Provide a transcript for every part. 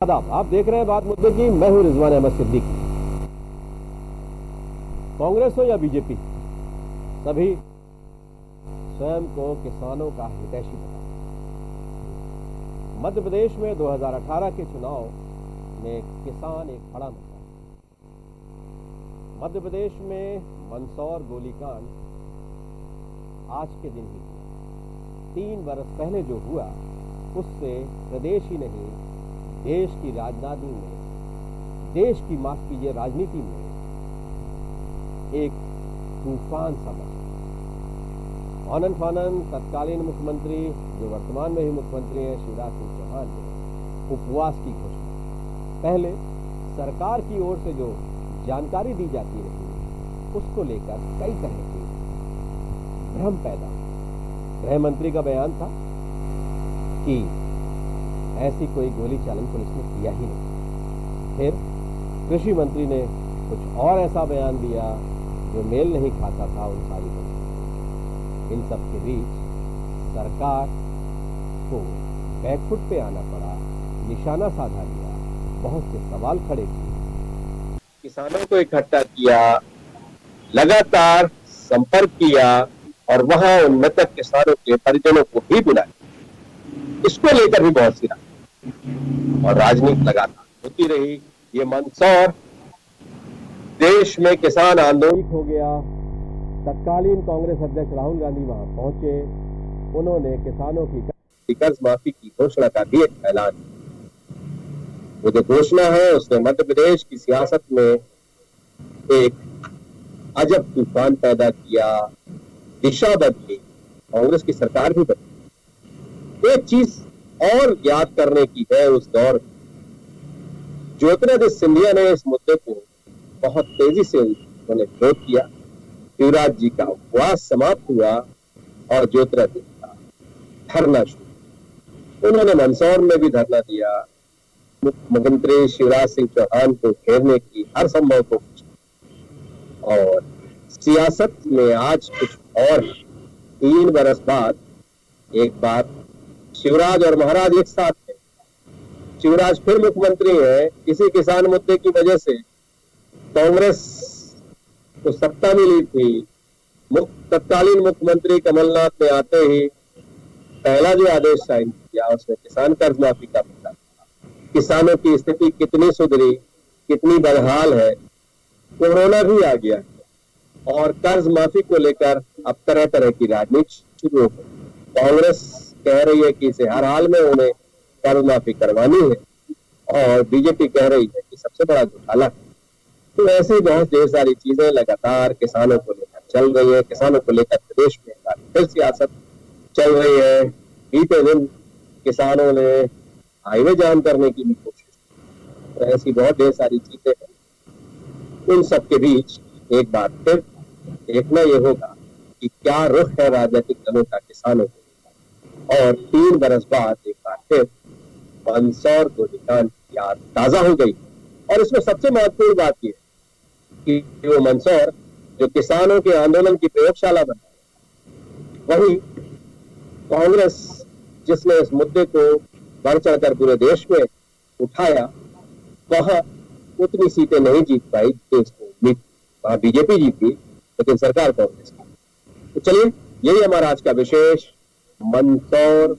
आदाब, आप देख रहे हैं बात मुद्दे की। मैं हूं रिजवान अहमद सिद्दीकी। कांग्रेस हो या बीजेपी, सभी स्वयं को किसानों का हितैषी बताते हैं। मध्य प्रदेश में 2018 के चुनाव में किसान एक बड़ा मुद्दा है। मध्य प्रदेश में मंदसौर गोलीकांड आज के दिन ही हुआ। 3 वर्ष पहले जो हुआ उससे प्रदेश ही नहीं, देश की राजनीति में, देश की माफ कीजिए राजनीति में एक तूफान सा मचा। आनन फानन तत्कालीन मुख्यमंत्री, जो वर्तमान में ही मुख्यमंत्री हैं, शिवराज सिंह चौहान ने उपवास की घोषणा। पहले सरकार की ओर से जो जानकारी दी जाती रही उसको लेकर कई तरह के भ्रम पैदा। गृह मंत्री का बयान था कि ऐसी कोई गोली चालन पुलिस ने किया ही नहीं। फिर कृषि मंत्री ने कुछ और ऐसा बयान दिया जो मेल नहीं खाता था उन सारी परिस्थितियों। इन सब के बीच सरकार को बैकफुट पे आना पड़ा, निशाना साधा गया, बहुत से सवाल खड़े किए। किसानों को इकट्ठा किया, लगातार संपर्क किया और वहां उन मृतक किसानों के परिजनों को भी बुलाया। इसको लेकर भी बहुत सी और राजनीति लगातार होती रही। ये मंदसौर देश में किसान आंदोलन हो गया। तत्कालीन कांग्रेस अध्यक्ष राहुल गांधी वहां पहुंचे। उन्होंने किसानों की कर्ज माफी की घोषणा का भी एक ऐलान किया। वो जो घोषणा है उसने मध्य प्रदेश की सियासत में एक अजब तूफान पैदा किया, दिशा बदली, कांग्रेस की सरकार भी बदली। एक चीज और याद करने की है, उस दौर ज्योतिरादित्य सिंधिया ने इस मुद्दे को बहुत तेजी से उन्होंने विरोध किया। शिवराज जी का उपवास समाप्त हुआ और ज्योतिरादित्य का धरना शुरू। उन्होंने मंदसौर में भी धरना दिया। मुख्यमंत्री शिवराज सिंह चौहान को घेरने की हर संभव कोशिश। और सियासत में आज कुछ और 3 बरस बाद एक बार शिवराज और महाराज एक साथ हैं। शिवराज फिर मुख्यमंत्री है। किसी किसान मुद्दे की वजह से कांग्रेस को सत्ता मिली थी। तत्कालीन मुख्यमंत्री कमलनाथ ने आते ही पहला जो आदेश साइन किया उसमें किसान कर्ज माफी का मुद्दा था। किसानों की स्थिति कितनी सुधरी, कितनी बदहाल है। कोरोना भी आ गया और कर्ज माफी को लेकर अब तरह तरह की राजनीति शुरू हो गई। कांग्रेस कह रही है कि इसे हर हाल में उन्हें कर्ज माफी करवानी है और बीजेपी कह रही है कि सबसे बड़ा घोटाला है। तो ऐसी बहुत ढेर सारी चीजें लगातार किसानों को लेकर चल रही है। किसानों को लेकर प्रदेश में फिर सियासत चल रही है। बीते दिन किसानों ने हाईवे जाम करने की भी कोशिश की। तो ऐसी बहुत ढेर सारी चीजें हैं। उन सबके बीच एक बार फिर देखना यह होगा कि क्या रुख है राजनीतिक दलों का किसानों को। और 3 बरस बाद एक बार फिर मंदसौर गोलीकांड की याद ताजा हो गई। और इसमें सबसे महत्वपूर्ण बात यह कि वो मंदसौर जो किसानों के आंदोलन की प्रयोगशाला बना, वही कांग्रेस जिसने इस मुद्दे को बढ़ चढ़कर पूरे देश में उठाया, वहां उतनी सीटें नहीं जीत पाई देश को उम्मीद। वहां बीजेपी जीती लेकिन सरकार कांग्रेस की। तो चलिए, यही हमारा आज का विशेष मंदसौर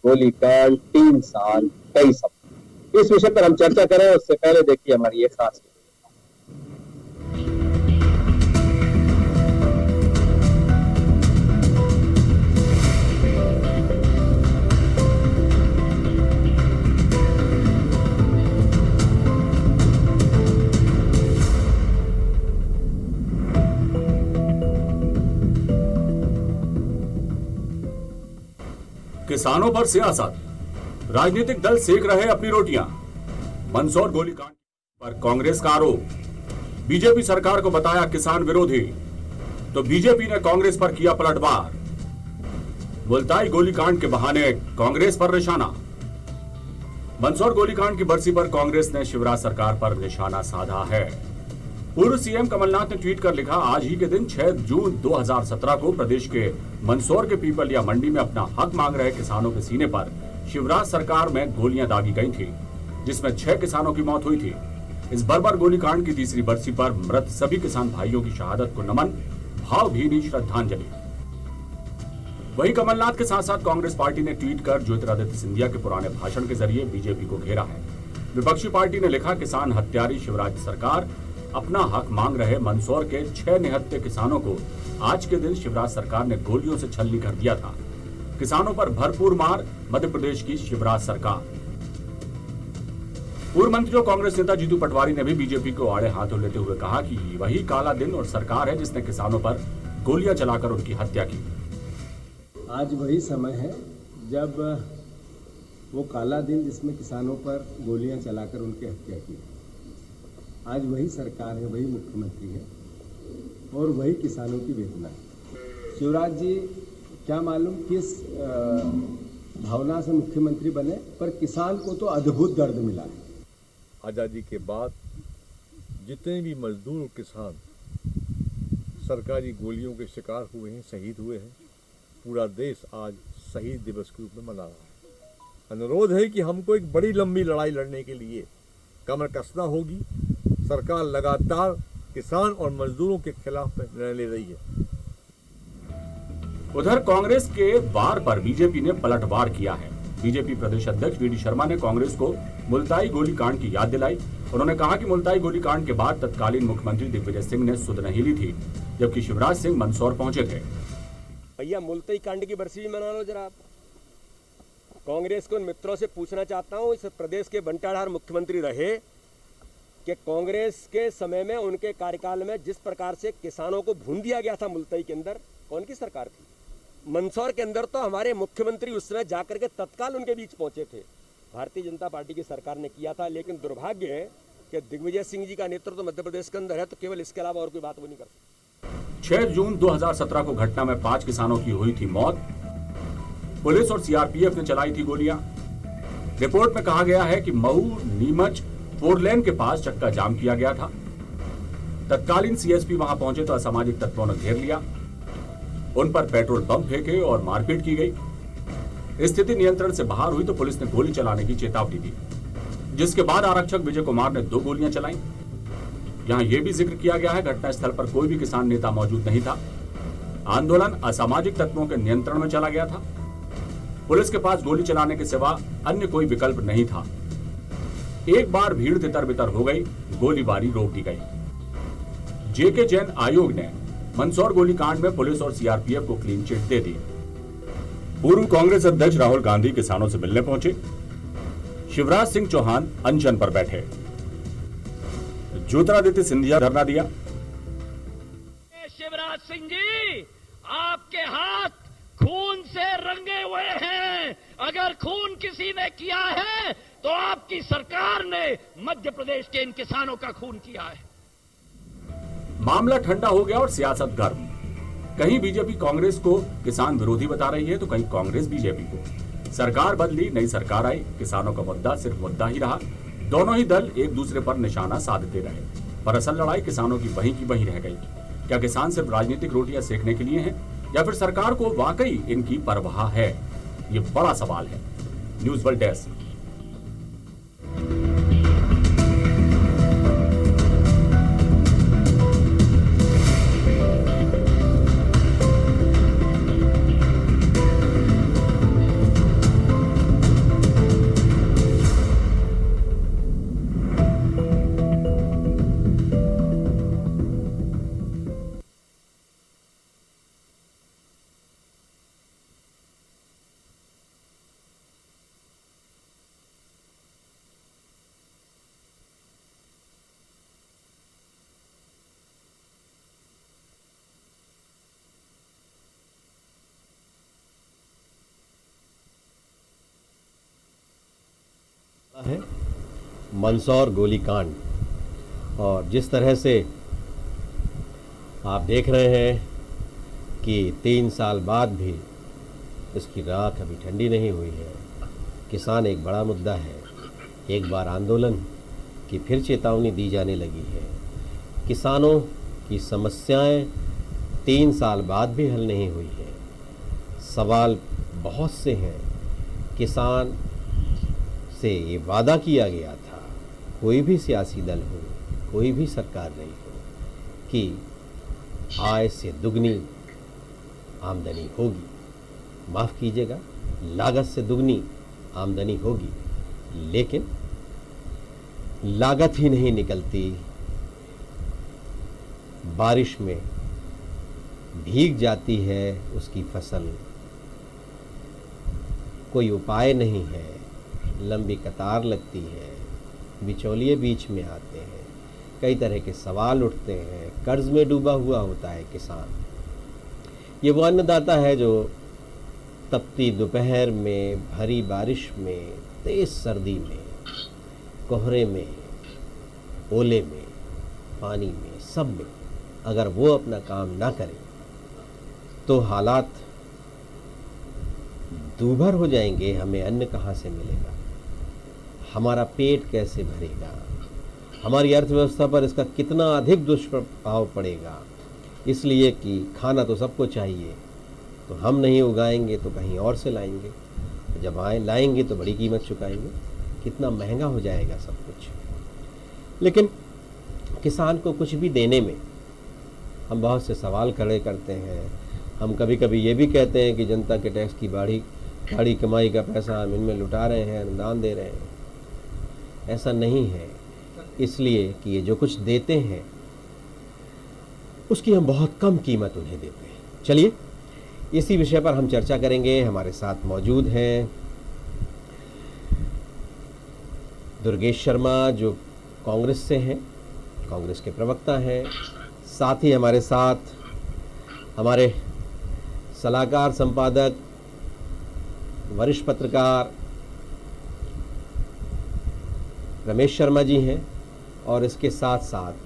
गोलीकांड 3 साल कई सब। इस विषय पर हम चर्चा करें उससे पहले देखिए हमारी एक खास। किसानों पर सियासत, राजनीतिक दल सेक रहे अपनी रोटियां। मंदसौर गोलीकांड पर कांग्रेस का आरोप, बीजेपी सरकार को बताया किसान विरोधी, तो बीजेपी ने कांग्रेस पर किया पलटवार। मुल्ताई गोलीकांड के बहाने कांग्रेस पर निशाना। मंदसौर गोलीकांड की बरसी पर कांग्रेस ने शिवराज सरकार पर निशाना साधा है। पूर्व सीएम कमलनाथ ने ट्वीट कर लिखा, आज ही के दिन 6 जून 2017 को प्रदेश के मंदसौर के पीपलिया मंडी में अपना हक मांग रहे किसानों के सीने पर शिवराज सरकार में गोलियां दागी गई थी। जिसमें 6 किसानों की मौत हुई थी। इस बर्बर गोलीकांड की तीसरी बरसी पर मृत सभी किसान भाइयों की शहादत को नमन, भावभीनी श्रद्धांजलि। वहीं कमलनाथ के साथ साथ कांग्रेस पार्टी ने ट्वीट कर ज्योतिरादित्य सिंधिया के पुराने भाषण के जरिए बीजेपी को घेरा है। विपक्षी पार्टी ने लिखा, किसान हत्यारी शिवराज सरकार अपना हक मांग रहे मंदसौर के 6 निहत्थे किसानों को आज के दिन शिवराज सरकार ने गोलियों से छलनी कर दिया था। किसानों पर भरपूर मार, मध्य प्रदेश की शिवराज सरकार। पूर्व मंत्री और कांग्रेस नेता जीतू पटवारी ने भी बीजेपी को आड़े हाथों लेते हुए कहा कि वही काला दिन और सरकार है जिसने किसानों पर गोलियां चलाकर उनकी हत्या की। आज वही समय है जब वो काला दिन जिसमें किसानों पर गोलियां चलाकर उनकी हत्या की। आज वही सरकार है, वही मुख्यमंत्री है और वही किसानों की वेदना है। शिवराज जी क्या मालूम किस भावना से मुख्यमंत्री बने, पर किसान को तो अद्भुत दर्द मिला है। आज़ादी के बाद जितने भी मजदूर और किसान सरकारी गोलियों के शिकार हुए हैं, शहीद हुए हैं, पूरा देश आज शहीद दिवस के रूप में मना रहा है। अनुरोध है कि हमको एक बड़ी लंबी लड़ाई लड़ने के लिए कमर कसना होगी। सरकार लगातार किसान और मजदूरों के खिलाफ निर्णय ले रही है। उधर कांग्रेस के वार पर बीजेपी ने पलटवार किया है। बीजेपी प्रदेश अध्यक्ष वीडी शर्मा ने कांग्रेस को मुल्ताई गोलीकांड की याद दिलाई। उन्होंने कहा कि मुल्ताई गोलीकांड के बाद तत्कालीन मुख्यमंत्री दिग्विजय सिंह ने सुध नहीं ली थी, जबकि शिवराज सिंह मंदसौर पहुंचे थे। भैया मुल्ताई कांड की बरसी भी मना लो जरा। कांग्रेस के उन मित्रों से पूछना चाहता हूं, इस प्रदेश के बंटाधार मुख्यमंत्री रहे कि कांग्रेस के समय में उनके कार्यकाल में जिस प्रकार से किसानों को भून दिया गया था मुल्ताई के अंदर, कौन की सरकार थी? मंदसौर के अंदर तो हमारे मुख्यमंत्री उस समय जाकर के तत्काल उनके बीच पहुंचे थे। भारतीय जनता पार्टी की सरकार ने किया था, लेकिन दुर्भाग्य है कि दिग्विजय सिंह जी का नेतृत्व मध्य प्रदेश के अंदर है, तो केवल इसके अलावा और कोई बात वो नहीं कर सकते। 6 जून 2017 को घटना में 5 किसानों की हुई थी मौत। पुलिस और सीआरपीएफ ने चलाई थी गोलियां। रिपोर्ट में कहा गया है कि महू नीमच 4 लेन के पास चक्का जाम किया गया था। तत्कालीन सीएसपी वहां पहुंचे तो असामाजिक तत्वों ने घेर लिया, उन पर पेट्रोल बम फेंके और मारपीट की गई। स्थिति नियंत्रण से बाहर हुई तो पुलिस ने गोली चलाने की चेतावनी दी, जिसके बाद आरक्षक विजय कुमार ने 2 गोलियां चलाईं। यहां यह भी जिक्र किया गया है, घटनास्थल पर कोई भी किसान नेता मौजूद नहीं था। आंदोलन असामाजिक तत्वों के नियंत्रण में चला गया था। पुलिस के पास गोली चलाने के सिवा अन्य कोई विकल्प नहीं था। एक बार भीड़ तितर बितर हो गई, गोलीबारी रोक दी गई। जेके जैन आयोग ने मंदसौर गोलीकांड में पुलिस और सीआरपीएफ को क्लीन चिट दे दी। पूर्व कांग्रेस अध्यक्ष राहुल गांधी किसानों से मिलने पहुंचे। शिवराज सिंह चौहान अनशन पर बैठे। ज्योतिरादित्य सिंधिया धरना दिया। शिवराज सिंह जी, आपके हाथ खून से रंगे हुए हैं। अगर खून किसी ने किया है तो आपकी सरकार ने मध्य प्रदेश के इन किसानों का खून किया है। मामला ठंडा हो गया और सियासत गर्म। कहीं बीजेपी कांग्रेस को किसान विरोधी बता रही है तो कहीं कांग्रेस बीजेपी को। सरकार बदली, नई सरकार आई, किसानों का मुद्दा सिर्फ मुद्दा ही रहा। दोनों ही दल एक दूसरे पर निशाना साधते रहे, पर असल लड़ाई किसानों की वहीं रह गई। क्या किसान सिर्फ राजनीतिक रोटियां सेकने के लिए हैं या फिर सरकार को वाकई इनकी परवाह है? ये बड़ा सवाल है। News world desk. है मंदसौर गोलीकांड, और जिस तरह से आप देख रहे हैं कि 3 साल बाद भी इसकी राख अभी ठंडी नहीं हुई है। किसान एक बड़ा मुद्दा है। एक बार आंदोलन की फिर चेतावनी दी जाने लगी है। किसानों की समस्याएं 3 साल बाद भी हल नहीं हुई है। सवाल बहुत से हैं। किसान से ये वादा किया गया था, कोई भी सियासी दल हो, कोई भी सरकार रही हो, कि आय से दुगनी आमदनी होगी, माफ़ कीजिएगा, लागत से दुगनी आमदनी होगी, लेकिन लागत ही नहीं निकलती। बारिश में भीग जाती है उसकी फसल, कोई उपाय नहीं है, लंबी कतार लगती है, बिचौलिए बीच में आते हैं, कई तरह के सवाल उठते हैं, कर्ज में डूबा हुआ होता है किसान। ये वो अन्नदाता है जो तपती दोपहर में, भरी बारिश में, तेज सर्दी में, कोहरे में, ओले में, पानी में, सब में अगर वो अपना काम ना करे तो हालात दूभर हो जाएंगे। हमें अन्न कहाँ से मिलेगा, हमारा पेट कैसे भरेगा, हमारी अर्थव्यवस्था पर इसका कितना अधिक दुष्प्रभाव पड़ेगा। इसलिए कि खाना तो सबको चाहिए, तो हम नहीं उगाएंगे तो कहीं और से लाएंगे, जब लाएंगे तो बड़ी कीमत चुकाएंगे, कितना महंगा हो जाएगा सब कुछ। लेकिन किसान को कुछ भी देने में हम बहुत से सवाल खड़े करते हैं। हम कभी कभी ये भी कहते हैं कि जनता के टैक्स की बड़ी कमाई का पैसा हम इनमें लुटा रहे हैं, अनुदान दे रहे हैं। ऐसा नहीं है, इसलिए कि ये जो कुछ देते हैं उसकी हम बहुत कम कीमत उन्हें देते हैं। चलिए इसी विषय पर हम चर्चा करेंगे। हमारे साथ मौजूद हैं दुर्गेश शर्मा, जो कांग्रेस से हैं, कांग्रेस के प्रवक्ता हैं। साथ ही हमारे साथ हमारे सलाहकार, संपादक, वरिष्ठ पत्रकार रमेश शर्मा जी हैं, और इसके साथ साथ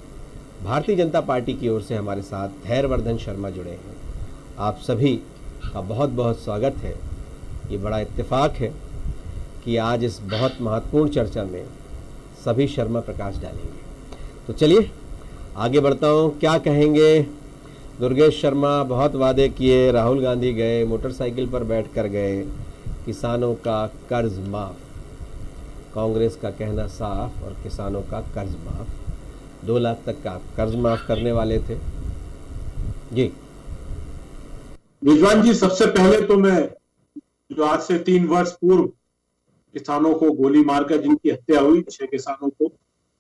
भारतीय जनता पार्टी की ओर से हमारे साथ धैर्यवर्धन शर्मा जुड़े हैं। आप सभी का बहुत बहुत स्वागत है। ये बड़ा इत्तेफाक है कि आज इस बहुत महत्वपूर्ण चर्चा में सभी शर्मा प्रकाश डालेंगे। तो चलिए आगे बढ़ता हूँ। क्या कहेंगे दुर्गेश शर्मा? बहुत वादे किए, राहुल गांधी गए, मोटरसाइकिल पर बैठ कर गए, किसानों का कर्ज माफ़, कांग्रेस का कहना साफ और किसानों का कर्ज माफ़, 2 लाख तक का कर्ज माफ़ करने वाले थे जी। रिजवान जी, सबसे पहले तो मैं जो आज से 3 वर्ष पूर्व किसानों को गोली मारकर जिनकी हत्या हुई, 6 किसानों को,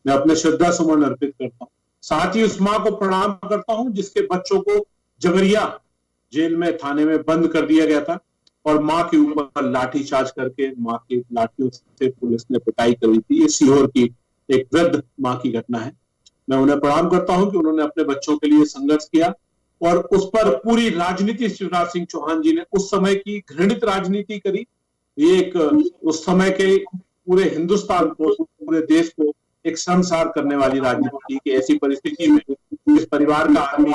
मैं अपने श्रद्धा सुमन अर्पित करता हूँ। साथ ही उस माँ को प्रणाम करता हूँ जिसके बच्चों को जबरिया जेल में, थाने में बंद कर दिया गया था और माँ के ऊपर लाठी चार्ज करके माँ की लाठियों से पुलिस ने पिटाई करी थी। ये सीहोर की एक वृद्ध माँ की घटना है। मैं उन्हें प्रणाम करता हूँ कि उन्होंने अपने बच्चों के लिए संघर्ष किया और उस पर पूरी राजनीति शिवराज सिंह चौहान जी ने उस समय की घृणित राजनीति करी। ये एक उस समय के पूरे हिंदुस्तान को, पूरे देश को एक शर्मसार करने वाली राजनीति की। ऐसी परिस्थिति में जिस परिवार का आदमी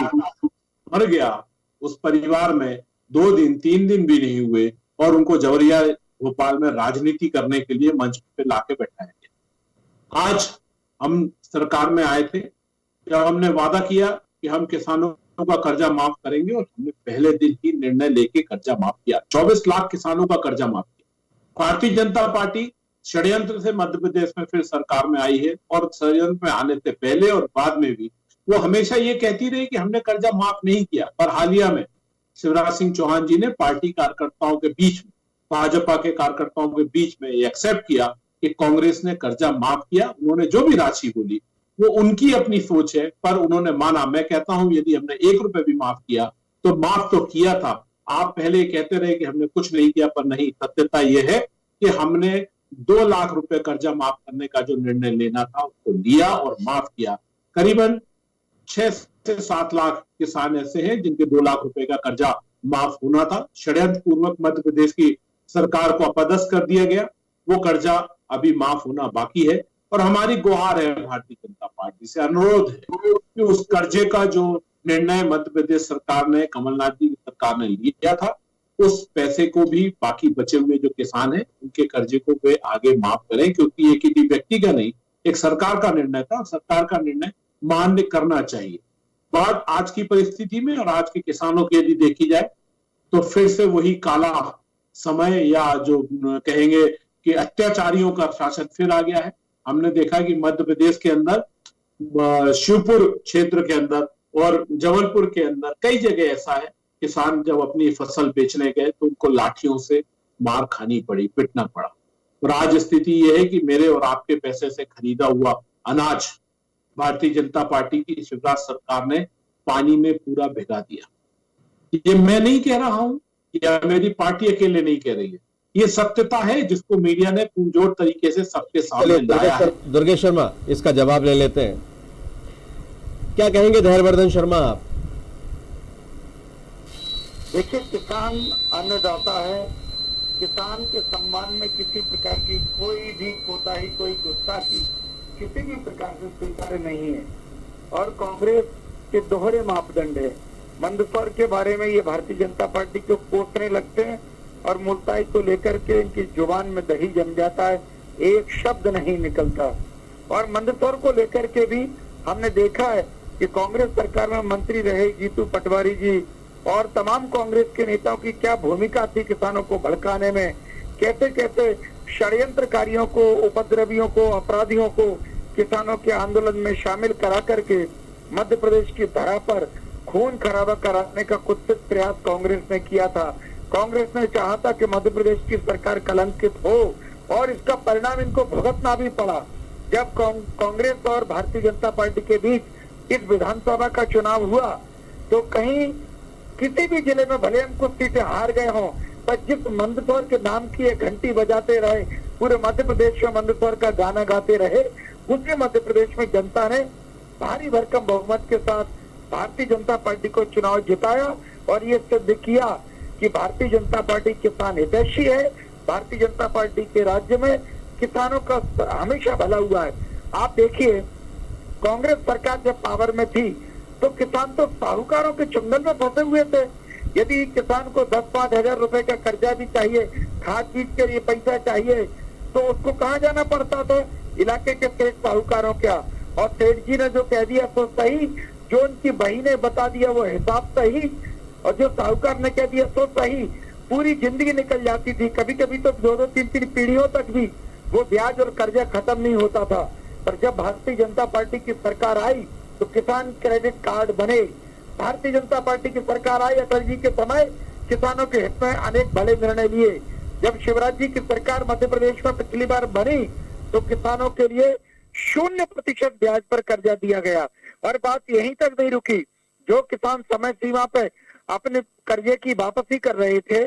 मर गया, उस परिवार में 2 दिन 3 दिन भी नहीं हुए और उनको जबरिया भोपाल में राजनीति करने के लिए मंच पे लाके बैठाया गया। आज हम सरकार में आए थे जब हमने वादा किया कि हम किसानों का कर्जा माफ करेंगे और हमने पहले दिन ही निर्णय लेके कर्जा माफ किया। 24 लाख किसानों का कर्जा माफ किया। भारतीय जनता पार्टी षड्यंत्र से मध्य प्रदेश में फिर सरकार में आई है और षड्यंत्र में आने से पहले और बाद में भी वो हमेशा ये कहती रही कि हमने कर्जा माफ नहीं किया। पर हालिया में शिवराज सिंह चौहान जी ने पार्टी कार्यकर्ताओं के बीच में, भाजपा के कार्यकर्ताओं के बीच में ये एक्सेप्ट किया कि कांग्रेस ने कर्जा माफ किया। उन्होंने जो भी राशि बोली वो उनकी अपनी सोच है, पर उन्होंने माना। मैं कहता हूं यदि हमने 1 रुपए भी माफ किया तो माफ तो किया था। आप पहले कहते रहे कि हमने कुछ नहीं किया, पर नहीं, सत्यता यह है कि हमने 2 लाख रुपए कर्जा माफ करने का जो निर्णय लेना था उसको लिया और माफ किया। करीबन 6 से 7 लाख किसान ऐसे हैं जिनके 2 लाख रुपए का कर्जा माफ होना था। षड्यंत्र पूर्वक मध्य प्रदेश की सरकार को अपदस्थ कर दिया गया। वो कर्जा अभी माफ होना बाकी है और हमारी गुहार है भारतीय जनता पार्टी से, अनुरोध है कि उस कर्जे का जो निर्णय मध्य प्रदेश सरकार ने, कमलनाथ जी की सरकार ने लिया था, उस पैसे को भी बाकी बचे हुए जो किसान हैं उनके कर्जे को वे आगे माफ करें, क्योंकि ये किसी व्यक्ति का नहीं, एक सरकार का निर्णय था। सरकार का निर्णय मान्य करना चाहिए। बात आज की परिस्थिति में और आज के किसानों की यदि देखी जाए तो फिर से वही काला समय, या जो कहेंगे कि अत्याचारियों का शासन फिर आ गया है। हमने देखा कि मध्य प्रदेश के अंदर शिवपुर क्षेत्र के अंदर और जबलपुर के अंदर कई जगह ऐसा है, किसान जब अपनी फसल बेचने गए तो उनको लाठियों से मार खानी पड़ी, पिटना पड़ा। और आज स्थिति यह है कि मेरे और आपके पैसे से खरीदा हुआ अनाज भारतीय जनता पार्टी की शिवराज सरकार ने पानी में पूरा भिगा दिया। ये मैं नहीं कह रहा हूं, या मेरी पार्टी अकेले नहीं कह रही है, ये सत्यता है जिसको मीडिया ने पुरजोर तरीके से सबके सामने लाया है। दुर्गेश शर्मा इसका जवाब ले लेते हैं। क्या कहेंगे धैर्यवर्धन शर्मा आप? देखिए, किसान अन्नदाता है, किसान के सम्मान में किसी प्रकार की कोई भी कोताही, कोई गुस्ताखी किसी भी प्रकार से स्वीकार्य नहीं है। और कांग्रेस के दोहरे मापदंड है। मंदसौर के बारे में ये भारतीय जनता पार्टी को कोसने लगते हैं और मुल्ताई को लेकर के इनकी जुबान में दही जम जाता है, एक शब्द नहीं निकलता। और मंदसौर को लेकर के भी हमने देखा है कि कांग्रेस सरकार में मंत्री रहे जीतू पटवारी जी और तमाम कांग्रेस के नेताओं की क्या भूमिका थी किसानों को भड़काने में, कैसे कैसे षड्यंत्रकारियों को, उपद्रवियों को, अपराधियों को किसानों के आंदोलन में शामिल करा करके मध्य प्रदेश की धरा पर खून खराबा कराने का कुत्सित प्रयास कांग्रेस ने किया था। कांग्रेस ने चाहा था कि मध्य प्रदेश की सरकार कलंकित हो और इसका परिणाम इनको भुगतना भी पड़ा। जब कांग्रेस और भारतीय जनता पार्टी के बीच इस विधानसभा का चुनाव हुआ तो कहीं किसी भी जिले में भले हम कुछ सीटें हार गए हों, पर जिस मंदसौर के नाम की एक घंटी बजाते रहे, पूरे मध्य प्रदेश में मंदसौर का गाना गाते रहे, उसी मध्य प्रदेश में जनता ने भारी भरकम बहुमत के साथ भारतीय जनता पार्टी को चुनाव जिताया और ये सिद्ध किया कि भारतीय जनता पार्टी किसान हितैषी है। भारतीय जनता पार्टी के राज्य में किसानों का हमेशा भला हुआ है। आप देखिए, कांग्रेस सरकार जब पावर में थी तो किसान तो साहूकारों के चुंगल में फंसे हुए थे। यदि किसान को 10-5 हजार रुपए का कर्जा भी चाहिए, खाद बीज के लिए पैसा चाहिए, तो उसको कहाँ जाना पड़ता था? इलाके के सेठ साहूकारों क्या। और सेठ जी ने जो कह दिया सो सही, जो उनकी बहन ने बता दिया वो हिसाब सही, और जो साहूकार ने कह दिया सो सही। पूरी जिंदगी निकल जाती थी, कभी कभी तो 2-2, 3-3 पीढ़ियों तक भी वो ब्याज और कर्जा खत्म नहीं होता था। पर जब भारतीय जनता पार्टी की सरकार आई तो किसान क्रेडिट कार्ड बने। भारतीय जनता पार्टी की सरकार आई अटल जी के समय, किसानों के हित में अनेक भले निर्णय लिए। जब शिवराज जी की सरकार मध्य प्रदेश में पिछली बार बनी तो किसानों के लिए 0% ब्याज पर कर्जा दिया गया। और बात यहीं तक नहीं रुकी, जो किसान समय सीमा पे अपने कर्जे की वापसी कर रहे थे,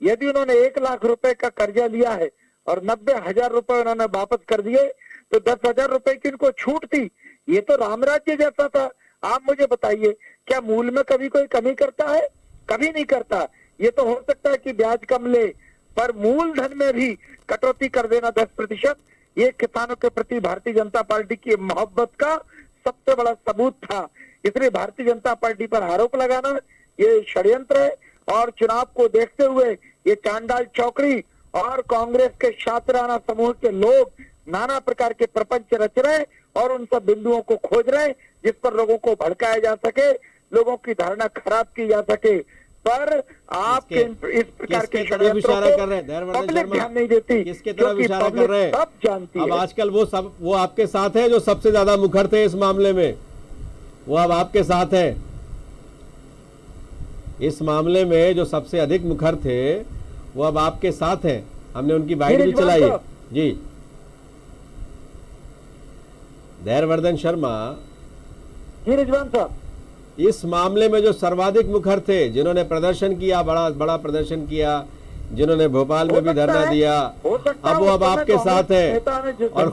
यदि उन्होंने 1 लाख रुपए का कर्जा लिया है और 90,000 रुपए उन्होंने वापस कर दिए तो 10,000 रुपए की उनको छूट थी। ये तो राम राज्य जैसा था। आप मुझे बताइए, क्या मूल में कभी कोई कमी करता है? कभी नहीं करता। ये तो हो सकता है कि ब्याज कम ले, पर मूलधन में भी कटौती कर देना 10%, ये किसानों के प्रति भारतीय जनता पार्टी की मोहब्बत का सबसे बड़ा सबूत था। इसलिए भारतीय जनता पार्टी पर आरोप लगाना ये षड्यंत्र है। और चुनाव को देखते हुए ये चांडाल चौकड़ी और कांग्रेस के शातिराना समूह के लोग नाना प्रकार के प्रपंच रच रहे हैं और उन सब बिंदुओं को खोज रहे हैं जिस पर लोगों को भड़काया जा सके, लोगों की धारणा खराब की जा सके। पर आपके इस प्रकार के षड्यंत्रों को पब्लिक ध्यान नहीं देती, किसके तरफ इशारा कर रहे हैं? सब जानती है। अब आजकल वो आपके साथ है जो सबसे ज्यादा मुखर थे इस मामले में, वो अब आपके साथ है। इस मामले में जो सबसे अधिक मुखर थे वो अब आपके साथ हैं। हमने उनकी बाइट भी चलाई है जी। धैर्यवर्धन शर्मा जी, रिजवान साहब, इस मामले में जो सर्वाधिक मुखर थे, जिन्होंने प्रदर्शन किया, बड़ा प्रदर्शन किया, जिन्होंने भोपाल में भी धरना दिया, अब वो अब आपके साथ है और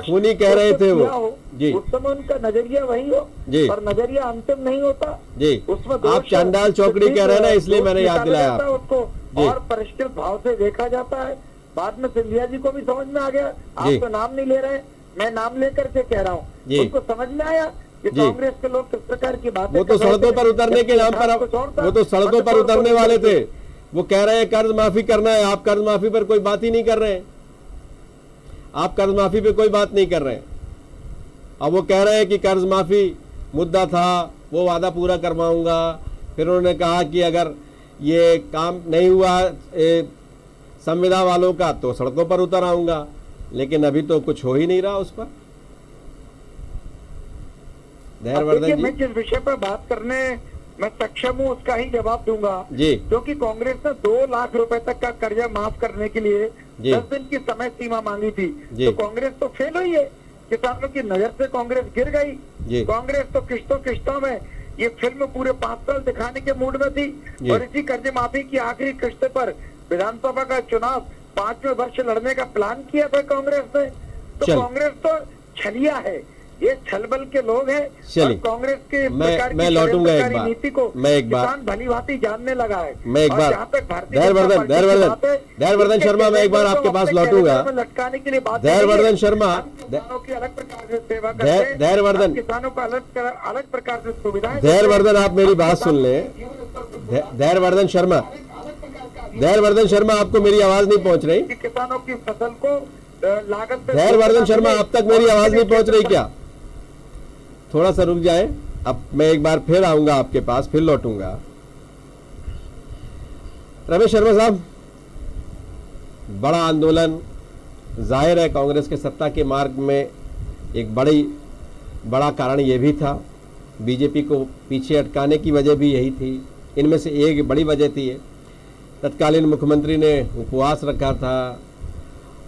खूनी कह रहे थे वो जी। उस समय उनका नजरिया वही हो जी, और नजरिया अंतिम नहीं होता जी। उसमें आप चांडाल चौकड़ी कह रहे हैं ना, इसलिए मैंने याद दिलाया उसको और परिष्कृत भाव से देखा जाता है। बाद में सिंधिया जी को भी समझ में आ गया। आप तो नाम नहीं ले रहे, मैं नाम लेकर के कह रहा हूँ। उनको समझ में आया कि कांग्रेस के लोग किस प्रकार की बातें, वो तो सड़कों पर उतरने के नाम पर, वो तो सड़कों पर उतरने वाले थे। वो कह रहे हैं कर्ज माफी करना है, आप कर्ज माफी पर कोई बात ही नहीं कर रहे हैं। आप कर्ज माफी पे कोई बात नहीं कर रहे हैं। अब वो कह रहे हैं कि कर्ज माफी मुद्दा था, वो वादा पूरा करवाऊंगा। फिर उन्होंने कहा कि अगर ये काम नहीं हुआ संविदा वालों का तो सड़कों पर उतर आऊंगा, लेकिन अभी तो कुछ हो ही नहीं रहा उस पर। धैर्यवर्धन जी, मैं जिस विषय पर बात करने मैं सक्षम हूँ उसका ही जवाब दूंगा जी। क्योंकि कांग्रेस ने 2 लाख रुपए तक का कर्जा माफ करने के लिए जी। 10 दिन की समय सीमा मांगी थी, जी। तो कांग्रेस तो फेल हुई है। किसानों की नजर से कांग्रेस गिर जी। गई। कांग्रेस तो किस्तों में ये फिल्म पूरे 5 साल दिखाने के मूड में थी और इसी कर्ज माफी की आखिरी किस्त पर विधानसभा का चुनाव 5वें वर्ष लड़ने का प्लान किया था कांग्रेस ने। तो कांग्रेस तो छलिया है, ये छलबल के लोग हैं। और कांग्रेस के मैं लौटूंगा एक बार, नीति को मैं एक बार किसान भली भांति जानने लगा है। मैं एक बार धैर्यवर्धन शर्मा, मैं एक बार आपके पास लौटूंगा। लटकाने के लिए बात, धैर्यवर्धन शर्मा, किसानों की अलग प्रकार से सेवा करते हैं, धैर्यवर्धन, किसानों को अलग प्रकार से सुविधाएं। धैर्यवर्धन, आप मेरी बात सुन लें। धैर्यवर्धन शर्मा, आपको मेरी आवाज नहीं पहुंच रही? किसानों की फसल को लागत। धैर्यवर्धन शर्मा, अब तक मेरी आवाज नहीं पहुंच रही क्या? थोड़ा सा रुक जाए, अब मैं एक बार फिर आऊंगा आपके पास, फिर लौटूंगा। रमेश शर्मा साहब, बड़ा आंदोलन, जाहिर है कांग्रेस के सत्ता के मार्ग में एक बड़ा कारण यह भी था, बीजेपी को पीछे अटकाने की वजह भी यही थी। इनमें से एक बड़ी वजह थी तत्कालीन मुख्यमंत्री ने उपवास रखा था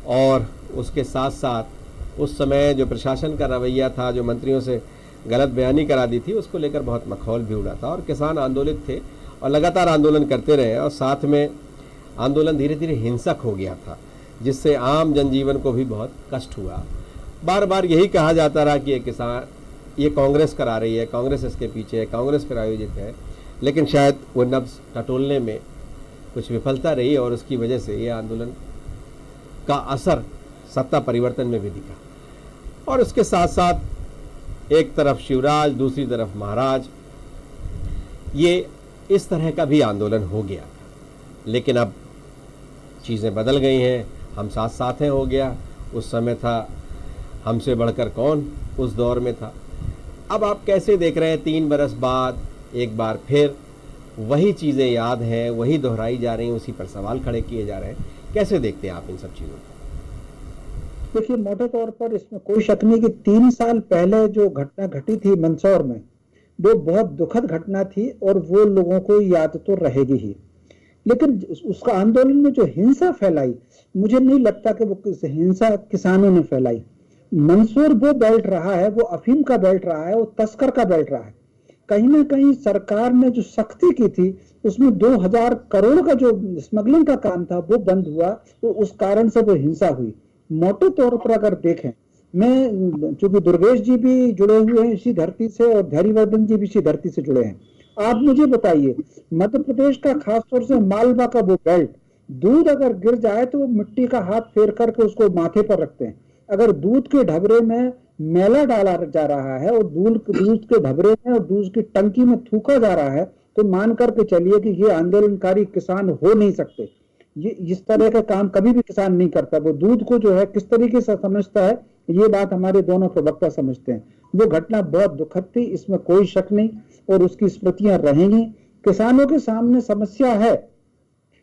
और उसके साथ साथ उस समय जो प्रशासन का रवैया था, जो मंत्रियों से गलत बयानी करा दी थी, उसको लेकर बहुत मखौल भी उड़ा था और किसान आंदोलित थे और लगातार आंदोलन करते रहे और साथ में आंदोलन धीरे धीरे हिंसक हो गया था, जिससे आम जनजीवन को भी बहुत कष्ट हुआ। बार बार यही कहा जाता रहा कि ये कांग्रेस करा रही है, कांग्रेस इसके पीछे है, कांग्रेस पर आयोजित है, लेकिन शायद वो नब्ज टटोलने में कुछ विफलता रही और उसकी वजह से ये आंदोलन का असर सत्ता परिवर्तन में भी दिखा। और उसके साथ साथ एक तरफ शिवराज, दूसरी तरफ महाराज, ये इस तरह का भी आंदोलन हो गया। लेकिन अब चीज़ें बदल गई हैं, हम साथ साथ हैं हो गया। उस समय था हमसे बढ़कर कौन, उस दौर में था। अब आप कैसे देख रहे हैं 3 बरस बाद एक बार फिर वही चीज़ें याद हैं, वही दोहराई जा रही हैं, उसी पर सवाल खड़े किए जा रहे हैं? कैसे देखते हैं आप इन सब चीज़ों को? देखिए, मोटे तौर पर इसमें कोई शक नहीं कि 3 साल पहले जो घटना घटी थी मंदसौर में, वो बहुत दुखद घटना थी और वो लोगों को याद तो रहेगी ही। लेकिन उसका आंदोलन में जो हिंसा फैलाई, मुझे नहीं लगता कि वो हिंसा किसानों ने फैलाई। मंदसौर वो बेल्ट रहा है, वो अफीम का बेल्ट रहा है, वो तस्कर का बेल्ट रहा है। कहीं ना कहीं सरकार ने जो सख्ती की थी उसमें 2000 करोड़ का जो स्मगलिंग का काम था वो बंद हुआ, तो उस कारण से वो हिंसा हुई। मोटे तौर पर अगर देखें, मैं चूंकि दुर्गेश जी भी जुड़े हुए हैं इसी धरती से और धैर्यवर्धन जी भी इसी धरती से जुड़े हैं, आप मुझे बताइए, मध्य प्रदेश का खासतौर से मालवा का वो बेल्ट, दूध अगर गिर जाए तो वो मिट्टी का हाथ फेर करके उसको माथे पर रखते हैं। अगर दूध के ढबरे में मैला डाला जा रहा है और दूध के ढबरे में और दूध की टंकी में थूका जा रहा है, तो मान करके चलिए कि ये आंदोलनकारी किसान हो नहीं सकते। ये इस तरह का काम कभी भी किसान नहीं करता। वो दूध को जो है किस तरीके से समझता है, ये बात हमारे दोनों प्रवक्ता समझते हैं। वो घटना बहुत दुखद थी, इसमें कोई शक नहीं, और उसकी स्मृतियां रहेंगी। किसानों के सामने समस्या है,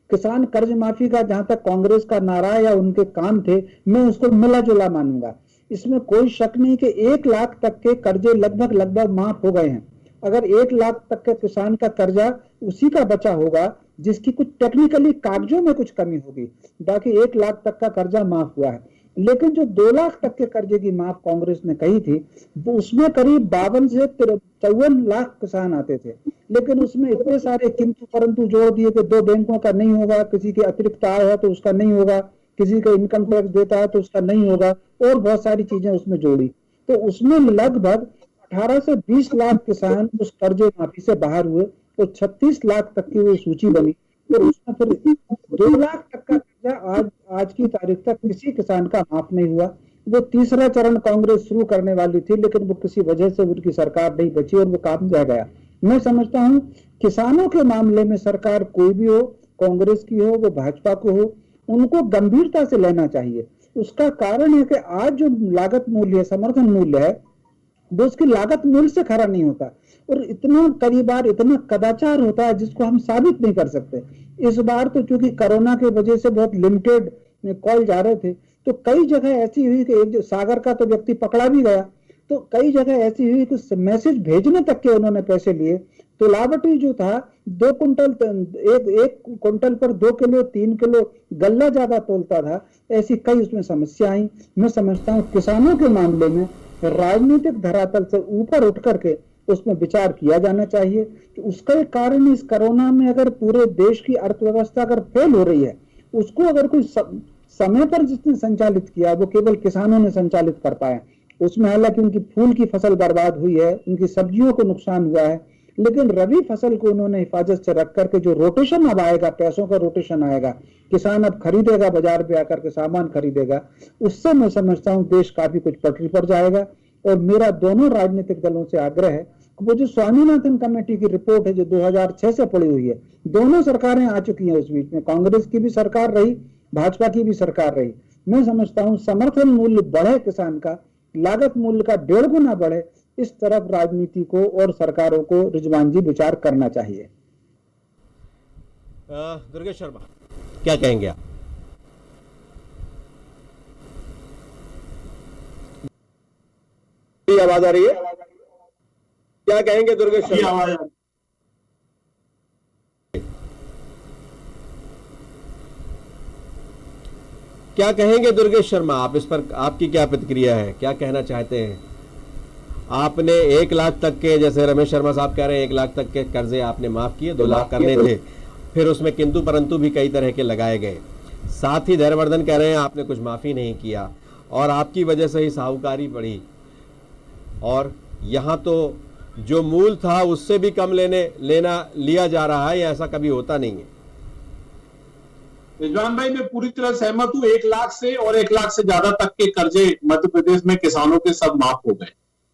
किसान कर्ज माफी का जहां तक कांग्रेस का नारा या उनके काम थे, मैं उसको मिला जुला मानूंगा। इसमें कोई शक नहीं कि 1 लाख तक के कर्जे लगभग माफ हो गए हैं। अगर 1 लाख तक के किसान का कर्जा उसी का बचा होगा जिसकी कुछ टेक्निकली कागजों में कुछ कमी होगी, बाकी 1 लाख तक का कर्जा माफ हुआ है। लेकिन जो 2 लाख तक के कर्जे की माफ कांग्रेस ने कही थी, वो उसमें करीब 52 से 54 लाख किसान आते थे। लेकिन उसमें इतने सारे किंतु परंतु जोड़ दिए कि 2 बैंकों का नहीं होगा, किसी की अतिरिक्त आय है तो उसका नहीं होगा, किसी का इनकम टैक्स देता है तो उसका नहीं होगा, और बहुत सारी चीजें उसमें जोड़ी। तो उसमें लगभग 18 से 20 लाख किसान उस कर्जे माफी से बाहर हुए और 36 लाख तक की वो सूची बनी। और उसमें फिर 2 लाख तक का कर्जा आज की तारीख तक किसी किसान का माफ नहीं हुआ। वो तीसरा चरण कांग्रेस शुरू करने वाली थी, लेकिन वो किसी वजह से उनकी सरकार नहीं बची और वो काम रह गया। मैं समझता हूँ किसानों के मामले में सरकार कोई भी हो, कांग्रेस की हो, वो भाजपा को हो, उनको गंभीरता से लेना चाहिए। उसका कारण है कि आज जो लागत मूल्य, समर्थन मूल्य है, वो उसकी लागत मूल्य से खरा नहीं होता। और इतना कई बार इतना कदाचार होता है जिसको हम साबित नहीं कर सकते। इस बार तो चूंकि कोरोना की वजह से बहुत लिमिटेड कॉल जा रहे थे, तो कई जगह ऐसी हुई कि एक सागर का तो व्यक्ति पकड़ा भी गया, तो कई जगह ऐसी हुई कि मैसेज भेजने तक के उन्होंने पैसे लिए। तो लावटी जो था 2 कुंटल एक कुंटल पर 2 किलो 3 किलो गल्ला ज्यादा तोलता था। ऐसी कई उसमें समस्या आई। मैं समझता हूँ किसानों के मामले में राजनीतिक धरातल से ऊपर उठ करके उसमें विचार किया जाना चाहिए कि उसका एक कारण इस कोरोना में अगर पूरे देश की अर्थव्यवस्था अगर फेल हो रही है, उसको अगर कोई समय पर जिसने संचालित किया वो केवल किसानों ने संचालित कर पाया। उसमें हालांकि उनकी फूल की फसल बर्बाद हुई है, उनकी सब्जियों को नुकसान हुआ है, लेकिन रबी फसल को उन्होंने हिफाजत से रख करके जो रोटेशन अब आएगा, पैसों का रोटेशन आएगा, किसान अब खरीदेगा, बाजार पे आकर के सामान खरीदेगा, उससे मैं समझता हूँ देश काफी कुछ पटरी पर जाएगा। और मेरा दोनों राजनीतिक दलों से आग्रह है कि वो जो स्वामीनाथन कमेटी की रिपोर्ट है जो 2006 से पड़ी हुई है, दोनों सरकारें आ चुकी हैं, उस बीच में कांग्रेस की भी सरकार रही, भाजपा की भी सरकार रही। मैं समझता हूँ समर्थन मूल्य बढ़े, किसान का लागत मूल्य का 1.5 गुना बढ़े, इस तरफ राजनीति को और सरकारों को रिजवान जी विचार करना चाहिए। दुर्गेश शर्मा क्या कहेंगे आप? आवाज आ रही है? क्या कहेंगे दुर्गेश शर्मा? आवाज आ रही है। क्या कहेंगे दुर्गेश शर्मा आप? इस पर आपकी क्या प्रतिक्रिया है, क्या कहना चाहते हैं? आपने 1 लाख तक के, जैसे रमेश शर्मा साहब कह रहे हैं 1 लाख तक के कर्जे आपने माफ किए, 2 लाख करने थे, फिर उसमें किंतु परंतु भी कई तरह के लगाए गए। साथ ही धैर्यवर्धन कह रहे हैं आपने कुछ माफी नहीं किया और आपकी वजह से ही साहूकारी बढ़ी, और यहाँ तो जो मूल था उससे भी कम लिया जा रहा है, या ऐसा कभी होता नहीं है? रिजवान भाई, मैं पूरी तरह सहमत हूँ। 1 लाख से और 1 लाख से ज्यादा तक के कर्जे मध्य प्रदेश में किसानों के सब माफ हो गए।